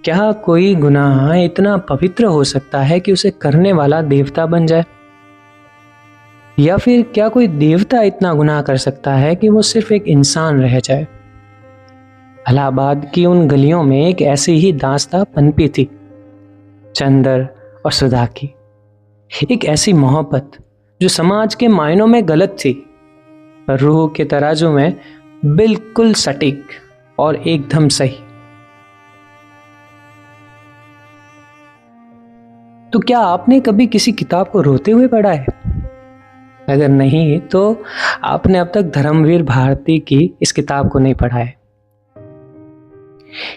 क्या कोई गुनाह इतना पवित्र हो सकता है कि उसे करने वाला देवता बन जाए? या फिर क्या कोई देवता इतना गुनाह कर सकता है कि वो सिर्फ एक इंसान रह जाए? इलाहाबाद की उन गलियों में एक ऐसी ही दास्तां पनपी थी, चंदर और सुधा की। एक ऐसी मोहब्बत जो समाज के मायनों में गलत थी, पर रूह के तराजू में बिल्कुल सटीक और एकदम सही। तो क्या आपने कभी किसी किताब को रोते हुए पढ़ा है? अगर नहीं तो आपने अब तक धर्मवीर भारती की इस किताब को नहीं पढ़ा है।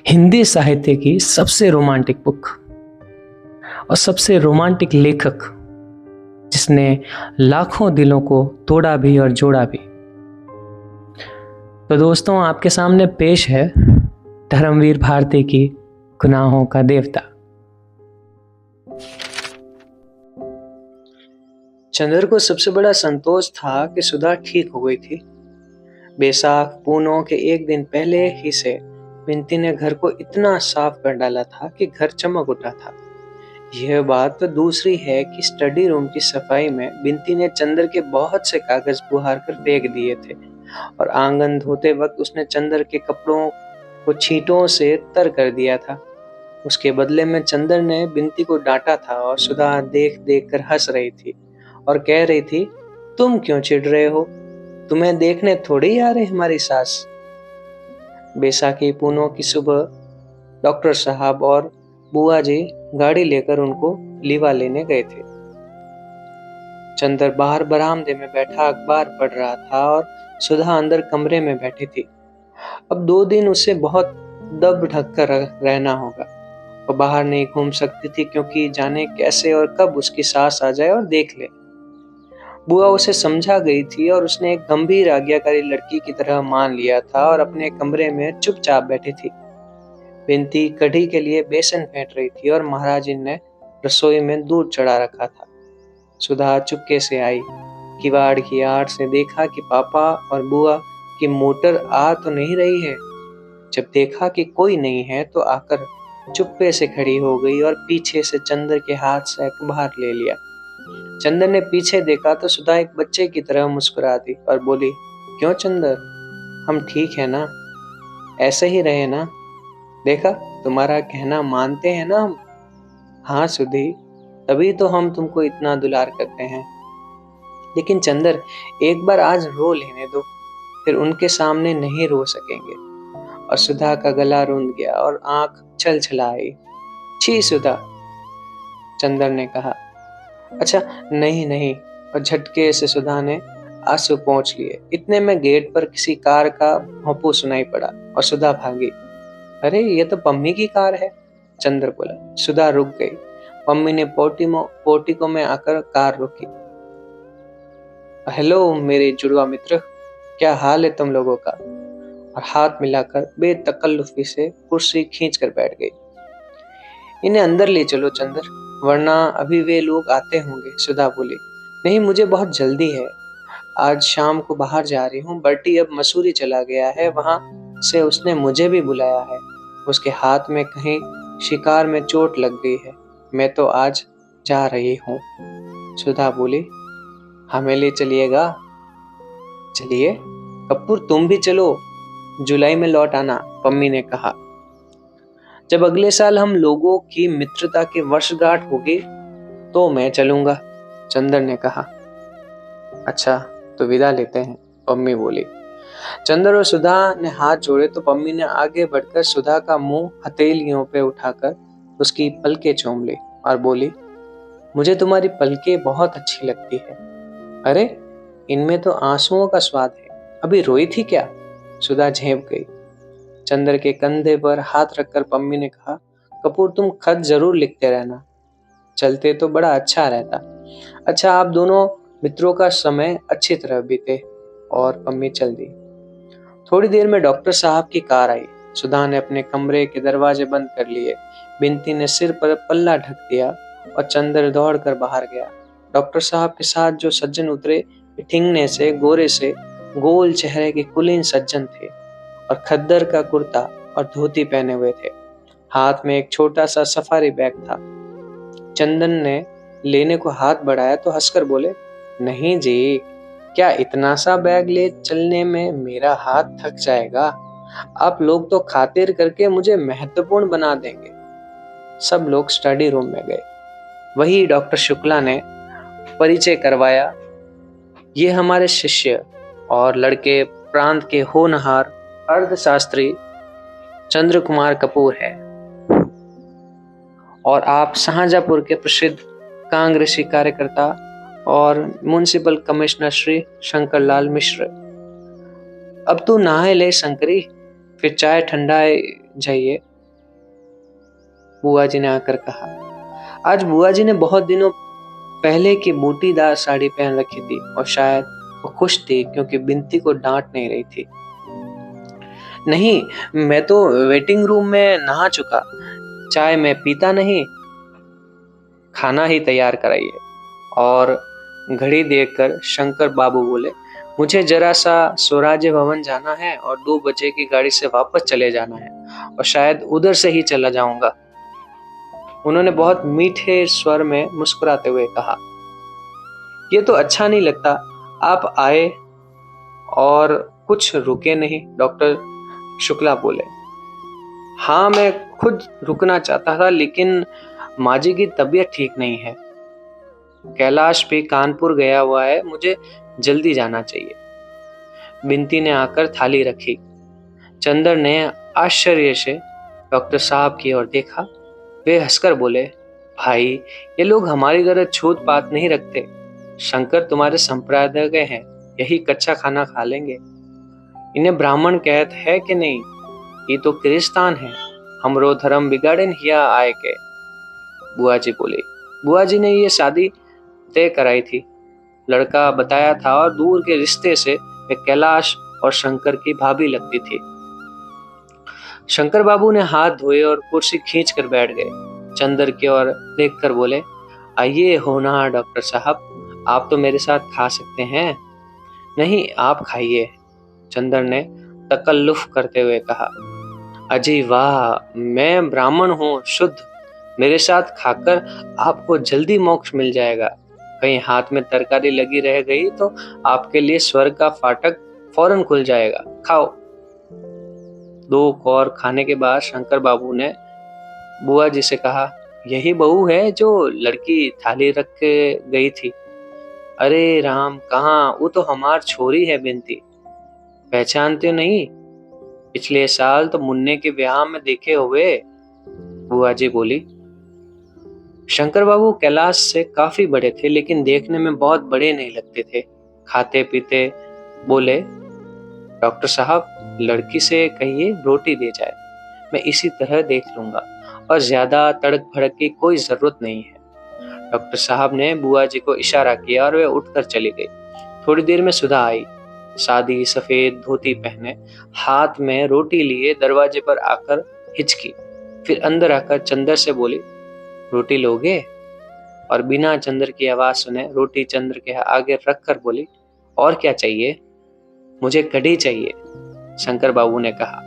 हिंदी साहित्य की सबसे रोमांटिक बुक और सबसे रोमांटिक लेखक, जिसने लाखों दिलों को तोड़ा भी और जोड़ा भी। तो दोस्तों, आपके सामने पेश है धर्मवीर भारती की गुनाहों का देवता। चंद्र को सबसे बड़ा संतोष था कि सुधा ठीक हो गई थी। बैसाख पूनों के एक दिन पहले ही से बिंती ने घर को इतना साफ कर डाला था कि घर चमक उठा था। यह बात तो दूसरी है कि स्टडी रूम की सफाई में बिंती ने चंद्र के बहुत से कागज बुहार कर फेंक दिए थे और आंगन धोते वक्त उसने चंद्र के कपड़ों को छींटों से तर कर दिया था। उसके बदले में चंद्र ने बिंती को डांटा था और सुधा देख देख कर हंस रही थी और कह रही थी, तुम क्यों चिढ़ रहे हो? तुम्हें देखने थोड़ी आ रही हमारी सास। बैसाखी पूनों की सुबह डॉक्टर साहब और बुआ जी गाड़ी लेकर उनको लीवा लेने गए थे। चंद्र बाहर बरामदे में बैठा अखबार पढ़ रहा था और सुधा अंदर कमरे में बैठी थी। अब 2 दिन उसे बहुत दब ढक कर रहना होगा। वो बाहर नहीं घूम सकती थी क्योंकि जाने कैसे और कब उसकी सास आ जाए और देख ले। बुआ उसे समझा गई थी और उसने एक गंभीर आज्ञाकारी लड़की की तरह मान लिया था और अपने कमरे में चुपचाप बैठी थी। बिंती कढ़ी के लिए बेसन फेंट रही थी और महाराजी ने रसोई में दूध चढ़ा रखा था। सुधा चुपके से आई, किवाड़ की आड़ से देखा कि पापा और बुआ की मोटर आ तो नहीं रही है। जब देखा कि कोई नहीं है तो आकर चुप्पे से खड़ी हो गई और पीछे से चंद्र के हाथ से अखबार ले लिया। चंद्र ने पीछे देखा तो सुधा एक बच्चे की तरह मुस्कुरा दी और बोली, क्यों चंद्र, हम ठीक है ना? ऐसे ही रहे ना? देखा, तुम्हारा कहना मानते हैं ना हम। हाँ सुधी, तभी तो हम तुमको इतना दुलार करते हैं। लेकिन चंद्र, एक बार आज रो लेने दो, फिर उनके सामने नहीं रो सकेंगे। और सुधा का गला रूंध गया और आंख छल आई। छी सुधा, चंद्र ने कहा। अच्छा नहीं नहीं, और झटके से सुधा ने आंसू पोंछ लिए। इतने में गेट पर किसी कार का भौंपू सुनाई पड़ा और सुधा भागी। अरे ये तो पम्मी की कार है, चंद्र बोला। सुधा रुक गई। पम्मी ने पोर्टिको में आकर कार रोकी। हेलो मेरे जुड़वा मित्र, क्या हाल है तुम लोगों का? और हाथ मिलाकर बेतकल्लुफी से कुर्सी खींच कर बैठ गई। इन्हें अंदर ले चलो चंद्र, वरना अभी वे लोग आते होंगे, सुधा बोली। नहीं, मुझे बहुत जल्दी है, आज शाम को बाहर जा रही हूँ। बर्टी अब मसूरी चला गया है, वहां से उसने मुझे भी बुलाया है। उसके हाथ में कहीं शिकार में चोट लग गई है। मैं तो आज जा रही हूँ। सुधा बोली, हमें ले चलिएगा? चलिए कपूर, तुम भी चलो, जुलाई में लौट आना, पम्मी ने कहा। जब अगले साल हम लोगों की मित्रता की वर्षगांठ होगी तो मैं चलूंगा, चंद्र ने कहा। अच्छा तो विदा लेते हैं, पम्मी बोली। चंद्र और सुधा ने हाथ जोड़े तो पम्मी ने आगे बढ़कर सुधा का मुंह हथेलियों पे उठाकर उसकी पलकें चूम ली और बोली, मुझे तुम्हारी पलकें बहुत अच्छी लगती है। अरे इनमें तो आंसुओं का स्वाद है, अभी रोई थी क्या? सुधा झेप गई। चंद्र के कंधे पर हाथ रखकर पम्मी ने कहा, कपूर तुम खत जरूर लिखते रहना, चलते तो बड़ा अच्छा रहता। अच्छा आप दोनों मित्रों का समय अच्छी तरह बीते। और पम्मी चल दी। थोड़ी देर में डॉक्टर साहब की कार आई। सुधा ने अपने कमरे के दरवाजे बंद कर लिए। बिंती ने सिर पर पल्ला ढक दिया और चंद्र दौड़ कर बाहर गया। डॉक्टर साहब के साथ जो सज्जन उतरे, ठिंगने से गोरे से गोल चेहरे के कुलीन सज्जन थे और खद्दर का कुर्ता और धोती पहने हुए थे। हाथ में एक छोटा सा सफारी बैग था। चंदन ने लेने को हाथ बढ़ाया तो हंसकर बोले, नहीं जी, क्या इतना सा बैग ले चलने में मेरा हाथ थक जाएगा। आप लोग तो खातिर करके मुझे महत्वपूर्ण बना देंगे। सब लोग स्टडी रूम में गए। वही डॉक्टर शुक्ला ने परिचय करवाया, ये हमारे शिष्य और लड़के प्रांत के होनहार अर्थशास्त्री चंद्र कुमार कपूर है, और आप शाहजहांपुर के प्रसिद्ध कांग्रेसी कार्यकर्ता और म्युनिसिपल कमिश्नर श्री शंकरलाल मिश्र। अब तू नहाए ले शंकरी, फिर चाय ठंडाए जाइए, बुआ जी ने आकर कहा। आज बुआ जी ने बहुत दिनों पहले की बूटीदार साड़ी पहन रखी थी और शायद वो खुश थी क्योंकि बिनती को डांट नहीं रही थी। नहीं, मैं तो वेटिंग रूम में नहा चुका, चाय मैं पीता नहीं, खाना ही तैयार कराइए। और घड़ी देखकर शंकर बाबू बोले, मुझे जरा सा स्वराज्य भवन जाना है और 2 बजे की गाड़ी से वापस चले जाना है और शायद उधर से ही चला जाऊंगा। उन्होंने बहुत मीठे स्वर में मुस्कुराते हुए कहा, ये तो अच्छा नहीं लगता, आप आए और कुछ रुके नहीं। डॉक्टर शुक्ला बोले, हाँ मैं खुद रुकना चाहता था, लेकिन माँ जी की तबीयत ठीक नहीं है। कैलाश भी कानपुर गया हुआ है, मुझे जल्दी जाना चाहिए। बिनती ने आकर थाली रखी। चंदर ने आश्चर्य से डॉक्टर साहब की ओर देखा। वे हंसकर बोले, भाई ये लोग हमारी तरह छूत पात नहीं रखते। शंकर तुम्हारे संप्रदाय के हैं, यही कच्चा खाना खा लेंगे। इन्हें ब्राह्मण कहते है कि नहीं, ये तो किरिस्तान है, हमरो धर्म बिगाड़े हिया आए के। बुआ जी बोली, बुआ जी ने ये शादी तय कराई थी, लड़का बताया था और दूर के रिश्ते से वे कैलाश और शंकर की भाभी लगती थी। शंकर बाबू ने हाथ धोए और कुर्सी खींच कर बैठ गए। चंदर की ओर देखकर बोले, आइए होनहार डॉक्टर साहब, आप तो मेरे साथ खा सकते हैं। नहीं, आप खाइए, चंदर ने तकल्लुफ करते हुए कहा। अजी वाह, मैं ब्राह्मण हूँ शुद्ध, मेरे साथ खाकर आपको जल्दी मोक्ष मिल जाएगा। कहीं हाथ में तरकारी लगी रह गई तो आपके लिए स्वर्ग का फाटक फौरन खुल जाएगा, खाओ। 2 कौर खाने के बाद शंकर बाबू ने बुआ जी से कहा, यही बहू है जो लड़की थाली रख के गई थी। अरे राम, कहाँ, वो तो हमार छोरी है बिनती, पहचानते हो नहीं, पिछले साल तो मुन्ने के ब्याह में देखे हुए, बुआ जी बोली। शंकर बाबू कैलाश से काफी बड़े थे, लेकिन देखने में बहुत बड़े नहीं लगते थे। खाते पीते बोले, डॉक्टर साहब लड़की से कहिए रोटी दे जाए, मैं इसी तरह देख लूंगा और ज्यादा तड़क भड़क की कोई जरूरत नहीं है। डॉक्टर साहब ने बुआ जी को इशारा किया और वे उठकर चली गई। थोड़ी देर में सुधा आई, सादी सफेद धोती पहने, हाथ में रोटी लिए दरवाजे पर आकर हिचकी, फिर अंदर आकर चंदर से बोली, रोटी लोगे? और बिना चंद्र की आवाज सुने रोटी चंद्र के आगे रखकर बोली, और क्या चाहिए? मुझे कढ़ी चाहिए, शंकर बाबू ने कहा।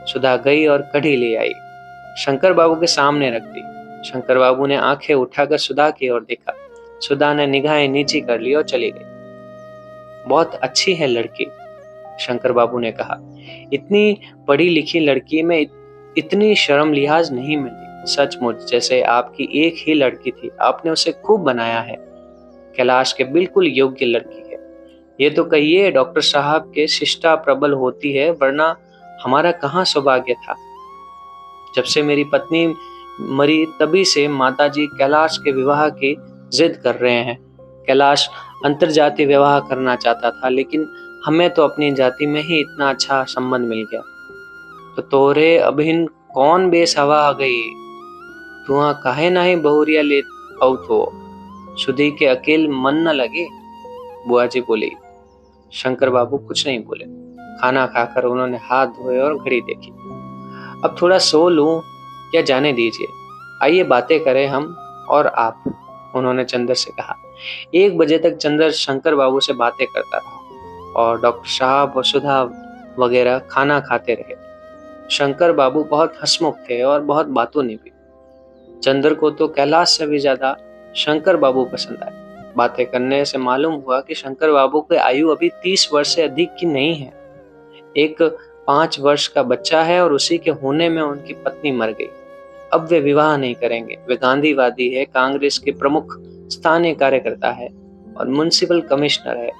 सुधा गई और कढ़ी ले आई, शंकर बाबू के सामने रख दी। शंकर बाबू ने आंखें उठाकर सुधा की ओर देखा। सुधा ने निगाहें नीची कर ली और चली गई। बहुत अच्छी है लड़की, शंकर बाबू ने कहा। इतनी पढ़ी लिखी लड़की में इतनी शर्म लिहाज नहीं मिलती। सचमुच जैसे आपकी एक ही लड़की थी, आपने उसे खूब बनाया है। कैलाश के बिल्कुल योग्य लड़की है। ये तो कहिए डॉक्टर साहब के शिष्टा प्रबल होती है, वरना हमारा कहाँ सौभाग्य था। जब से मेरी पत्नी मरी तभी से माताजी कैलाश के विवाह की जिद कर रहे हैं। कैलाश अंतरजातीय विवाह करना चाहता था, लेकिन हमें तो अपनी जाति में ही इतना अच्छा संबंध मिल गया। तो तोरे अभिन कौन बेसवा आ गई, तुआ काहे नाही बहुरिया ले औ तो सुधी के अकेल मन न लगे, बुआ जी बोली। शंकर बाबू कुछ नहीं बोले। खाना खाकर उन्होंने हाथ धोए और घड़ी देखी। अब थोड़ा सो लूं या जाने दीजिए, आइए बातें करें हम और आप, उन्होंने चंदर से कहा। 1 बजे तक चंदर शंकर बाबू से बातें करता रहा और डॉक्टर साहब और सुधा वगैरह खाना खाते रहे। शंकर बाबू बहुत हंसमुख थे और बहुत बातूनी भी। चंदर को तो कैलाश से भी ज्यादा शंकर बाबू पसंद आए। बातें करने से मालूम हुआ कि शंकर बाबू की आयु अभी 30 वर्ष से अधिक की नहीं है। एक 5 वर्ष का बच्चा है और उसी के होने में उनकी पत्नी मर गई। अब वे विवाह नहीं करेंगे। वे गांधीवादी है, कांग्रेस के प्रमुख स्थानीय कार्यकर्ता है और म्युनिसिपल कमिश्नर है।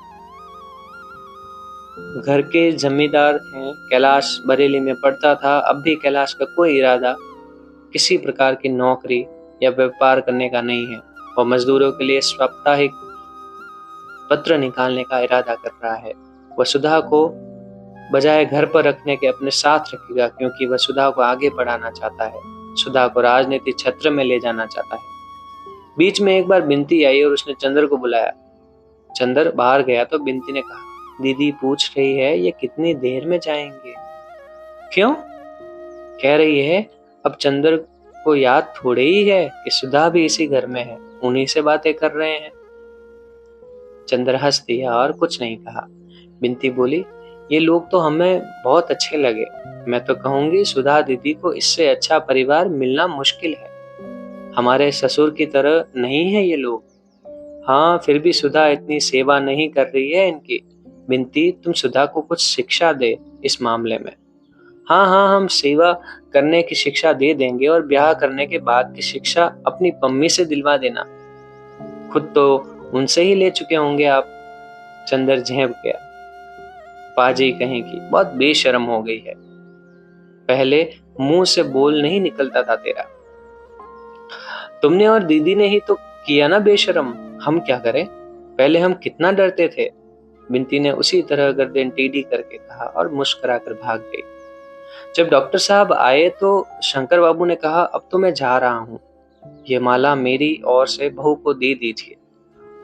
घर के जमींदार हैं। कैलाश बरेली में पढ़ता था। अब भी कैलाश का कोई इरादा किसी प्रकार की नौकरी या व्यापार करने का नहीं है। वह मजदूरों के लिए साप्ताहिक पत्र निकालने का इरादा कर रहा है। वह सुधा को बजाय घर पर रखने के अपने साथ रखेगा, क्योंकि वह सुधा को आगे बढ़ाना चाहता है। सुधा को राजनीति क्षेत्र में ले जाना चाहता है। बीच में एक बार बिनती आई और उसने चंदर को बुलाया। चंदर बाहर गया तो बिनती ने कहा, दीदी पूछ रही है ये कितनी देर में जाएंगे। क्यों? कह रही है अब चंदर को याद थोड़े ही है कि सुधा भी इसी घर में है, उन्हीं से बातें कर रहे हैं। चंदर हंस दिया और कुछ नहीं कहा। बिनती बोली, ये लोग तो हमें बहुत अच्छे लगे। मैं तो कहूंगी सुधा दीदी को इससे अच्छा परिवार मिलना मुश्किल है। हमारे ससुर की तरह नहीं है ये लोग। हाँ, फिर भी सुधा इतनी सेवा नहीं कर रही है इनकी। बिनती, तुम सुधा को कुछ शिक्षा दे इस मामले में। हाँ हाँ, हम सेवा करने की शिक्षा दे देंगे और ब्याह करने के बाद की शिक्षा अपनी पम्मी से दिलवा देना। खुद तो उनसे ही ले चुके होंगे आप। चंदर झेप गया। पाजी कहेगी, बहुत बेशर्म हो गई है। पहले मुंह से बोल नहीं निकलता था तेरा। तुमने और दीदी ने ही तो किया ना बेशर्म। हम क्या करें? पहले हम कितना डरते थे। बिनती ने उसी तरह गर्दन टेढ़ी करके कहा और मुस्कुराकर भाग गई। जब डॉक्टर साहब आए तो शंकर बाबू ने कहा, अब तो मैं जा रहा हूँ। ये माला मेरी ओर से बहू को दे दीजिए।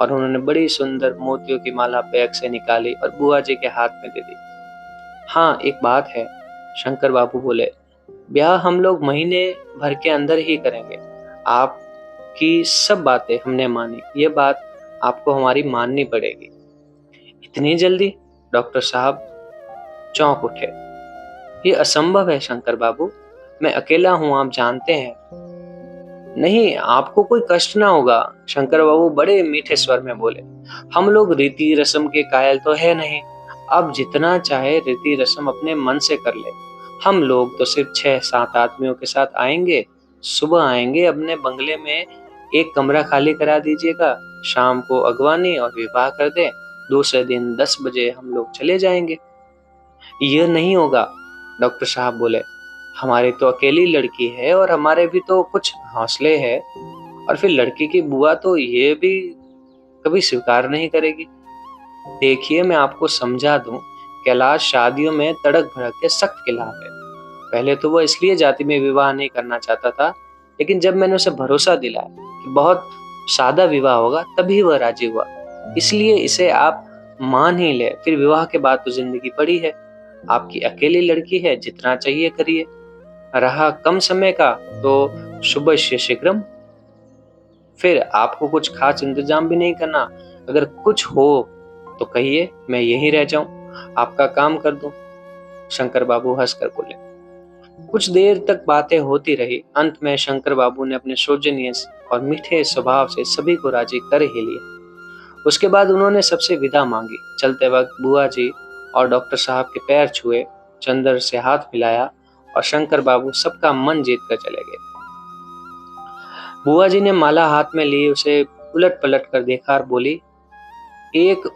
और उन्होंने बड़ी सुंदर मोतियों की माला बैग से निकाली और बुआ जी के हाथ में दे दी। हाँ, एक बात है, शंकर बाबू बोले, ब्याह हम लोग महीने भर के अंदर ही करेंगे। आपकी सब बातें हमने मानी, ये बात आपको हमारी माननी पड़ेगी। इतनी जल्दी? डॉक्टर साहब चौंक उठे। ये असंभव है शंकर बाबू, मैं अकेला हूं, आप जानते हैं। नहीं, आपको कोई कष्ट ना होगा, शंकर बाबू बड़े मीठे स्वर में बोले। हम लोग रीति रस्म के कायल तो है नहीं। अब जितना चाहे रीति रस्म अपने मन से कर ले। हम लोग तो सिर्फ 6-7 आदमियों के साथ आएंगे। सुबह आएंगे, अपने बंगले में एक कमरा खाली करा दीजिएगा। शाम को अगवानी और विवाह कर दें। दूसरे दिन 10 बजे हम लोग चले जाएंगे। यह नहीं होगा, डॉक्टर साहब बोले। हमारी तो अकेली लड़की है और हमारे भी तो कुछ हौसले हैं। और फिर लड़की की बुआ तो ये भी कभी स्वीकार नहीं करेगी। देखिए, मैं आपको समझा दूं, कैलाश शादियों में तड़क भड़क के सख्त खिलाफ है। पहले तो वो इसलिए जाति में विवाह नहीं करना चाहता था, लेकिन जब मैंने उसे भरोसा दिलाया कि बहुत सादा विवाह होगा, तभी वह राजी हुआ। इसलिए इसे आप मान ही ले। फिर विवाह के बाद तो जिंदगी पड़ी है। आपकी अकेली लड़की है, जितना चाहिए करिए। रहा कम समय का तो शुभस्य शीघ्रम। फिर आपको कुछ खास इंतजाम भी नहीं करना। अगर कुछ हो तो कहिए, मैं यहीं रह जाऊं, आपका काम कर दूं। शंकर बाबू हंसकर बोले। कुछ देर तक बातें होती रही। अंत में शंकर बाबू ने अपने सौजन्य और मीठे स्वभाव से सभी को राजी कर ही लिया। उसके बाद उन्होंने सबसे विदा मांगी। चलते वक्त बुआ जी और डॉक्टर साहब के पैर छुए, चंदर से हाथ मिलाया और शंकर बाबू सबका मन जीत कर चले गए। बुआ जी ने माला हाथ में ली, उसे उलट पलट कर देखा और बोली, एक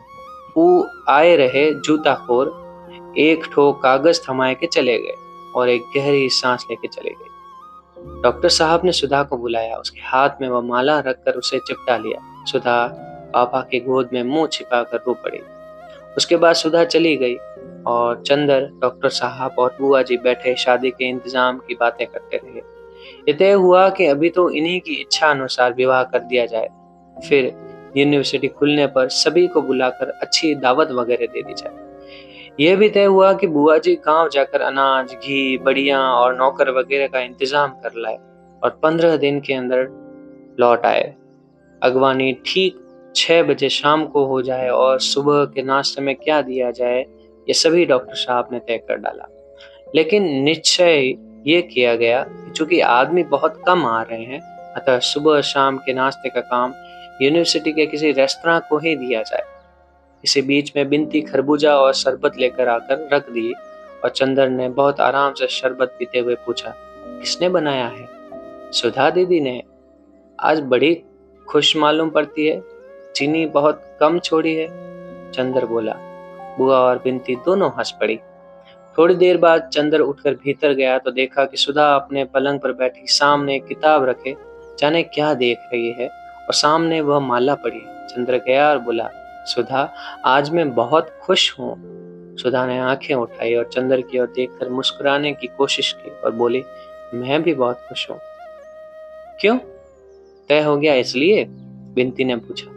ऊ आए रहे जूताखोर, एक ठो कागज थमाए के चले गए और एक गहरी सांस लेके चले गए। डॉक्टर साहब ने सुधा को बुलाया। उसके हाथ में वह माला रखकर उसे चिपटा लिया। सुधा पापा की गोद में मुंह छिपाकर रो पड़ी। उसके बाद सुधा चली गई और चंदर, डॉक्टर साहब और बुआ जी बैठे शादी के इंतजाम की बातें करते रहे। ये तय हुआ कि अभी तो इन्हीं की इच्छा अनुसार विवाह कर दिया जाए। फिर यूनिवर्सिटी खुलने पर सभी को बुलाकर अच्छी दावत वगैरह दे दी जाए। यह भी तय हुआ कि बुआ जी गांव जाकर अनाज, घी, बड़ियां और नौकर वगैरह का इंतजाम कर लाए और 15 दिन के अंदर लौट आए। अगवानी ठीक 6 बजे शाम को हो जाए और सुबह के नाश्ते में क्या दिया जाए, ये सभी डॉक्टर साहब ने तय कर डाला। लेकिन निश्चय ये किया गया कि चूंकि आदमी बहुत कम आ रहे हैं, अतः सुबह शाम के नाश्ते का काम यूनिवर्सिटी के किसी रेस्तरां को ही दिया जाए। इसी बीच में बिनती खरबूजा और शरबत लेकर आकर रख दिए और चंदर ने बहुत आराम से शरबत पीते हुए पूछा, किसने बनाया है? सुधा दीदी ने। आज बड़ी खुश मालूम पड़ती है, चीनी बहुत कम छोड़ी है। चंदर बोला। बुआ और बिनती दोनों हंस पड़ी। थोड़ी देर बाद चंदर उठकर भीतर गया तो देखा कि सुधा अपने पलंग पर बैठी सामने एक किताब रखे जाने क्या देख रही है और सामने वह माला पड़ी है। चंदर गया और बोला, सुधा, आज मैं बहुत खुश हूँ। सुधा ने आंखें उठाई और चंदर की ओर देखकर मुस्कुराने की कोशिश की और बोली, मैं भी बहुत खुश हूँ। क्यों? तय हो गया इसलिए? बिनती ने पूछा।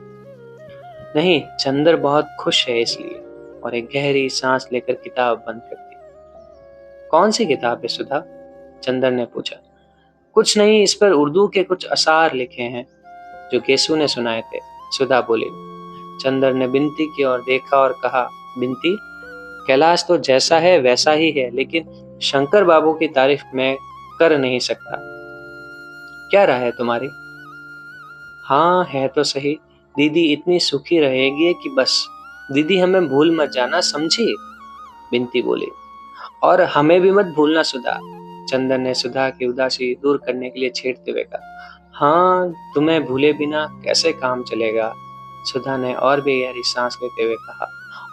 नहीं, चंदर बहुत खुश है इसलिए। और एक गहरी सांस लेकर किताब बंद कर दी। कौन सी किताब है सुधा? चंदर ने पूछा। कुछ नहीं, इस पर उर्दू के कुछ असार लिखे हैं जो केसू ने सुनाए थे, सुधा बोली। चंदर ने बिनती की ओर देखा और कहा, बिनती, कैलाश तो जैसा है वैसा ही है, लेकिन शंकर बाबू की तारीफ मैं कर नहीं सकता। क्या राय है तुम्हारी? हाँ, है तो सही। दीदी इतनी सुखी रहेगी कि बस। दीदी हमें भूल मत जाना, समझी? बिनती बोली। और हमें भी मत भूलना सुधा, चंदन ने सुधा की उदासी दूर करने के लिए छेड़ते हुए कहा। हाँ, तुम्हें भूले बिना कैसे काम चलेगा? सुधा ने और भी गहरी सांस लेते हुए कहा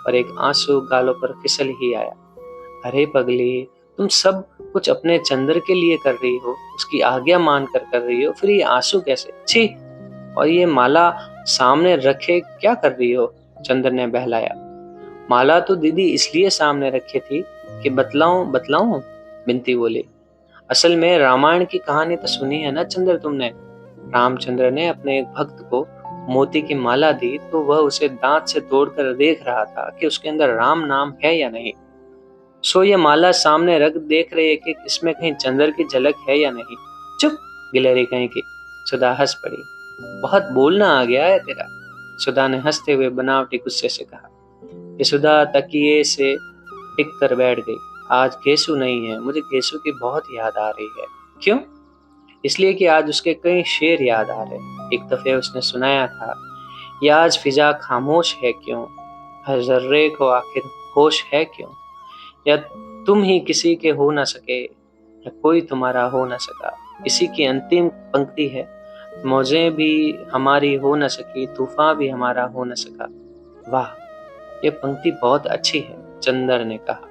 और एक आंसू गालों पर फिसल ही आया। अरे पगली, तुम सब कुछ अपने चंदर के लिए कर रही हो, उसकी आज्ञा मान कर रही हो, फिर ये आंसू कैसे? छी! और ये माला सामने रखे क्या कर रही हो? चंदर ने बहलाया। माला तो दीदी इसलिए सामने रखी थी कि बतलाऊं बतलाऊं, बिनती बोली। असल में रामायण की कहानी तो सुनी है ना चंद्र तुमने? रामचंद्र ने अपने एक भक्त को मोती की माला दी तो वह उसे दांत से तोड़कर देख रहा था कि उसके अंदर राम नाम है या नहीं। सो ये माला सामने रख देख रही है कि इसमें कहीं चंद्र की झलक है या नहीं। चुप, गिलहरी कहीं की। सुधा हंस पड़ी। बहुत बोलना आ गया है तेरा, सुधा ने हंसते हुए बनावटी गुस्से से कहा। सुधा तकिए से टिक कर बैठ गई। आज केसु नहीं है, मुझे केसु की बहुत याद आ रही है। क्यों? इसलिए कि आज उसके कई शेर याद आ रहे। एक दफे उसने सुनाया था, ये आज फिजा खामोश है क्यों, हर जर्रे को आखिर होश है क्यों, या तुम ही किसी के हो ना सके, या कोई तुम्हारा हो ना सका। इसी की अंतिम पंक्ति है, मौजें भी हमारी हो न सकी, तूफान भी हमारा हो न सका। वाह, ये पंक्ति बहुत अच्छी है, चंदर ने कहा।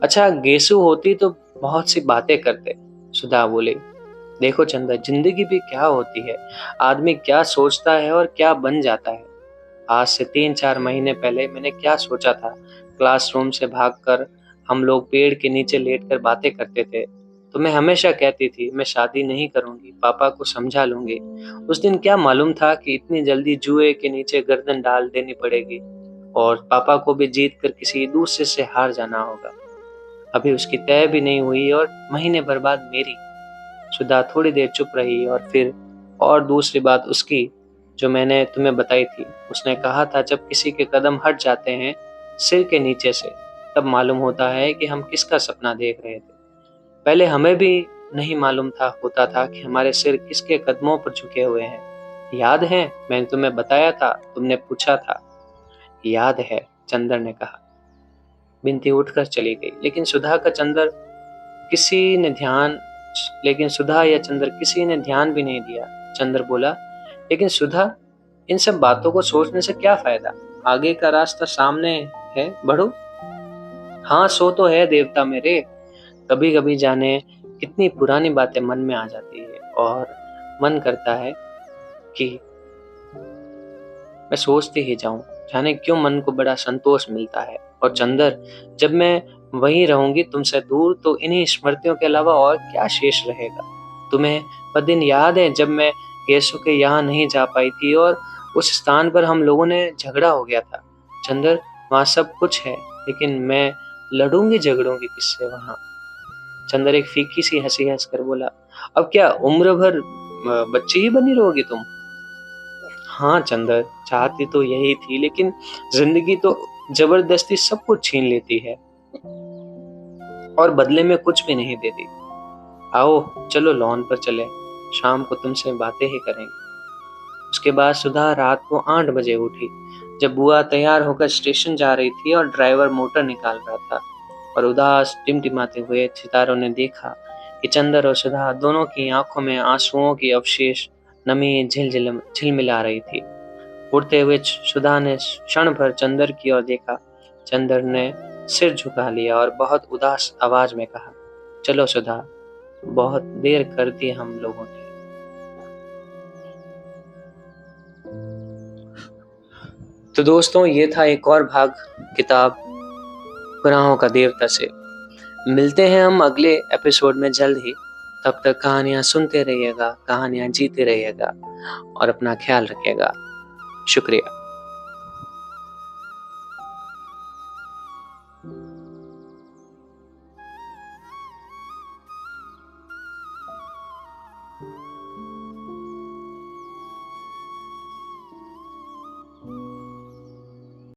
अच्छा, गेसु होती तो बहुत सी बातें करते, सुधा बोली। देखो चंदर, जिंदगी भी क्या होती है, आदमी क्या सोचता है और क्या बन जाता है। आज से 3-4 महीने पहले मैंने क्या सोचा था, क्लासरूम से भागकर हम लोग पेड़ के नीचे लेटकर बातें करते थे। तो मैं हमेशा कहती थी मैं शादी नहीं करूंगी, पापा को समझा लूंगी। उस दिन क्या मालूम था कि इतनी जल्दी जुए के नीचे गर्दन डाल देनी पड़ेगी और पापा को भी जीत कर किसी दूसरे से हार जाना होगा। अभी उसकी तय भी नहीं हुई और महीने भर बाद मेरी। सुधा थोड़ी देर चुप रही और फिर और दूसरी बात उसकी जो मैंने तुम्हें बताई थी। उसने कहा था जब किसी के कदम हट जाते हैं सिर के नीचे से, तब मालूम होता है कि हम किसका सपना देख रहे थे। पहले हमें भी नहीं मालूम था होता था कि हमारे सिर किसके कदमों पर झुके हुए हैं। याद है मैंने तुम्हें बताया था, तुमने पूछा था। याद है, चंदर ने कहा। बिनती उठकर चली गई, लेकिन सुधा या चंद्र किसी ने ध्यान भी नहीं दिया। चंद्र बोला, लेकिन सुधा, इन सब बातों को सोचने से क्या फायदा? आगे का रास्ता सामने है, बढ़ो। हाँ, सो तो है देवता मेरे। कभी कभी जाने कितनी पुरानी बातें मन में आ जाती है और मन करता है कि मैं सोचती ही जाऊं, जाने क्यों मन को बड़ा संतोष मिलता है। और चंदर, जब मैं वहीं रहूंगी तुमसे दूर, तो इन्हीं स्मृतियों के अलावा और क्या शेष रहेगा? तुम्हें वह दिन याद है जब मैं केशव के यहाँ नहीं जा पाई थी और उस स्थान पर हम लोगों ने झगड़ा हो गया था। चंदर, वहाँ सब कुछ है, लेकिन मैं लड़ूंगी झगड़ूंगी किससे वहाँ? चंदर एक फीकी सी हंसी हंसकर बोला, अब क्या उम्र भर बच्ची ही बनी रहोगी तुम? हाँ चंदर, चाहती तो यही थी, लेकिन जिंदगी तो जबरदस्ती सब कुछ छीन लेती है। और बदले में कुछ भी नहीं देती। आओ चलो लॉन पर चले, शाम को तुमसे बातें ही करेंगे। उसके बाद सुधा रात को 8 बजे उठी, जब बुआ तैयार होकर स्टेशन जा रही थी और ड्राइवर मोटर निकाल रहा था। और उदास टिमटिमाते हुए सितारों ने देखा कि चंदर और सुधा दोनों की आंखों में आंसुओं की अवशेष नमी झिलमिला रही थी। उड़ते हुए सुधा ने क्षण भर चंदर की ओर देखा। चंदर ने सिर झुका लिया और बहुत उदास आवाज में कहा, चलो सुधा, बहुत देर कर दी हम लोगों ने। तो दोस्तों, ये था एक और भाग किताब गुनाहों का देवता से। मिलते हैं हम अगले एपिसोड में जल्द ही। तब तक कहानियां सुनते रहिएगा, कहानियां जीते रहिएगा और अपना ख्याल रखिएगा। शुक्रिया।